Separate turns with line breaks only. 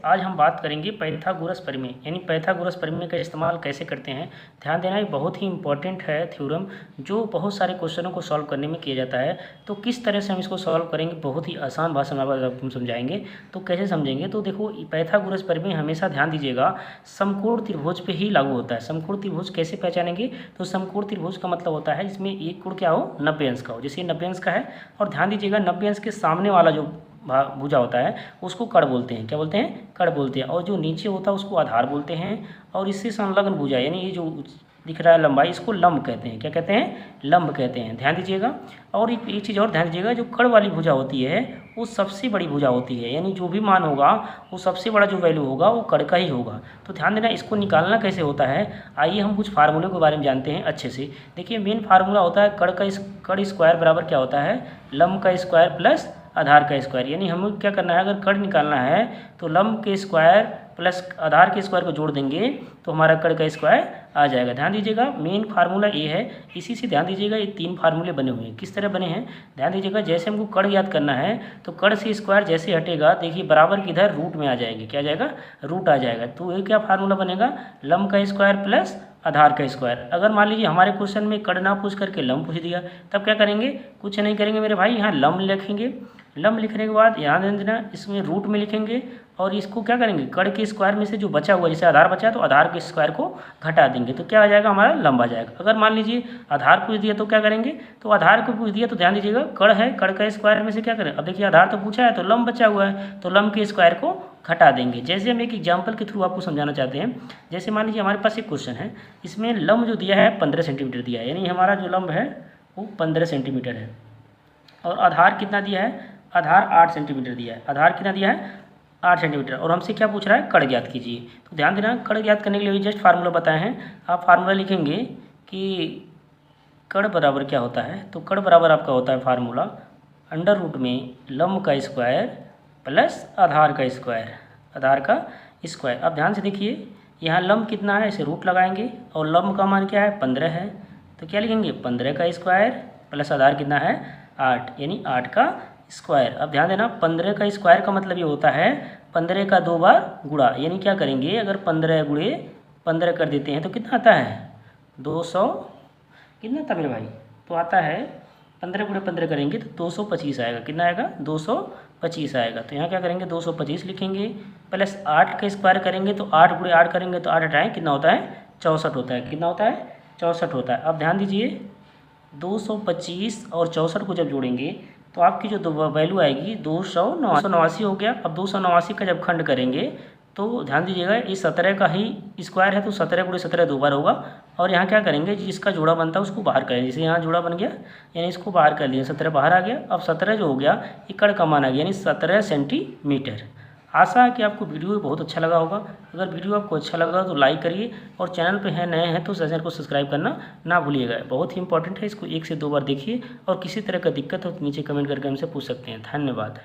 आज हम बात करेंगे पाइथागोरस प्रमेय यानी पाइथागोरस प्रमेय का इस्तेमाल कैसे करते हैं। ध्यान देना, ये बहुत ही इंपॉर्टेंट है थ्योरम, जो बहुत सारे क्वेश्चनों को सॉल्व करने में किया जाता है। तो किस तरह से हम इसको सॉल्व करेंगे, बहुत ही आसान भाषा में आपको समझाएंगे। तो कैसे समझेंगे, तो देखो पाइथागोरस प्रमेय हमेशा ध्यान दीजिएगा समकोण त्रिभुज पे ही लागू होता है। समकोण त्रिभुज कैसे पहचानेंगे, तो समकोण त्रिभुज का मतलब होता है जिसमें एक कोण क्या हो, 90 अंश का हो। जैसे 90 अंश का है, और ध्यान दीजिएगा 90 अंश के सामने वाला जो भुजा होता है उसको कड़ बोलते हैं। क्या बोलते हैं? कड़ बोलते हैं। और जो नीचे होता है उसको आधार बोलते हैं। और इससे संलग्न भुजा यानी ये जो दिख रहा है लंबाई, इसको लंब कहते हैं। क्या कहते हैं? लंब कहते हैं। ध्यान दीजिएगा। और एक चीज़ और ध्यान दीजिएगा, जो कड़ वाली भुजा होती है वो सबसे बड़ी भुजा होती है, यानी जो भी मान होगा वो सबसे बड़ा जो वैल्यू होगा वो कड़ का ही होगा। तो ध्यान देना, इसको निकालना कैसे होता है, आइए हम कुछ फार्मूले के बारे में जानते हैं अच्छे से। देखिए मेन फार्मूला होता है कड़ स्क्वायर बराबर क्या होता है, लंब का स्क्वायर प्लस आधार का स्क्वायर। यानी हमें क्या करना है, अगर कड़ निकालना है तो लंब के स्क्वायर प्लस आधार के स्क्वायर को जोड़ देंगे तो हमारा कड़ का स्क्वायर आ जाएगा। ध्यान दीजिएगा, मेन फार्मूला ये है। इसी से ध्यान दीजिएगा ये 3 फार्मूले बने हुए हैं। किस तरह बने हैं, ध्यान दीजिएगा। जैसे हमको कड़ याद करना है तो कड़ से स्क्वायर जैसे हटेगा, देखिए बराबर की इधर रूट में आ जाएगी। क्या आ जाएगा? रूट आ जाएगा। तो ये क्या फार्मूला बनेगा, लंब का स्क्वायर प्लस आधार का स्क्वायर। अगर मान लीजिए हमारे क्वेश्चन में कड़ ना पूछ करके लंब पूछ दिया, तब क्या करेंगे, कुछ नहीं करेंगे मेरे भाई, यहाँ लंब लिखेंगे। लंब लिखने के बाद यहाँ देना, इसमें रूट में लिखेंगे और इसको क्या करेंगे, कड़ के स्क्वायर में से जो बचा हुआ, जैसे आधार बचा है तो आधार के स्क्वायर को घटा देंगे, तो क्या आ जाएगा, हमारा लंब आ जाएगा। अगर मान लीजिए आधार पूछ दिया तो क्या करेंगे, तो आधार को पूछ दिया तो ध्यान दीजिएगा कड़ है, कड़ का स्क्वायर में से क्या करें, अब देखिए आधार तो पूछा है तो लंब बचा हुआ है, तो लंब के स्क्वायर को घटा देंगे। जैसे हम एक एग्जाम्पल के थ्रू आपको समझाना चाहते हैं। जैसे मान लीजिए हमारे पास एक क्वेश्चन है, इसमें लंब जो दिया है 15 सेंटीमीटर दिया है, यानी हमारा जो लंब है वो 15 सेंटीमीटर है। और आधार कितना दिया है, आधार 8 सेंटीमीटर दिया है। आधार कितना दिया है, 8 सेंटीमीटर। और हमसे क्या पूछ रहा है, कड़ ज्ञात कीजिए। तो ध्यान देना, कड़ ज्ञात करने के लिए जस्ट फार्मूला बताए हैं। आप फार्मूला लिखेंगे कि कड़ बराबर क्या होता है, तो कड़ बराबर आपका होता है फार्मूला अंडर रूट में लंब का स्क्वायर प्लस आधार का स्क्वायर, आधार का स्क्वायर। अब ध्यान से देखिए, यहाँ लंब कितना है, इसे रूट लगाएंगे और लंब का मान क्या है, 15 है, तो क्या लिखेंगे, 15 का स्क्वायर प्लस आधार कितना है, 8, यानी 8 का स्क्वायर। अब ध्यान देना, 15 का स्क्वायर का मतलब ये होता है 15 का 2 बार गुणा, यानी क्या करेंगे, अगर 15 गुणे 15 कर देते हैं तो कितना आता है, 200, कितना आता मेरे भाई, तो आता है 15 गुणे 15 करेंगे तो 225 आएगा। कितना आएगा, 225 आएगा। तो यहाँ क्या करेंगे, 225 लिखेंगे प्लस 8 का स्क्वायर करेंगे तो 8 गुणे 8 करेंगे तो 8 हटाएँ, कितना होता है, 64 होता है। कितना होता है, 64 होता है। अब ध्यान दीजिए, 225 और 64 को जब जोड़ेंगे तो आपकी जो वैल्यू आएगी 289 हो गया। अब 289 का जब खंड करेंगे तो ध्यान दीजिएगा, ये 17 का ही स्क्वायर है तो 17 गुणे 17 2 बार होगा। और यहाँ क्या करेंगे, जिसका जोड़ा बनता है उसको बाहर करेंगे। जैसे यहाँ जोड़ा बन गया, यानी इसको बाहर कर लिया, 17 बाहर आ गया। अब 17 जो हो गया ये कड़ का मान आ गया, यानी 17 सेंटीमीटर। आशा है कि आपको वीडियो बहुत अच्छा लगा होगा। अगर वीडियो आपको अच्छा लगा तो लाइक करिए, और चैनल पे है नए हैं तो चैनल को सब्सक्राइब करना ना भूलिएगा। बहुत ही इंपॉर्टेंट है, इसको 1 से 2 बार देखिए, और किसी तरह का दिक्कत हो तो नीचे कमेंट करके हमसे पूछ सकते हैं। धन्यवाद।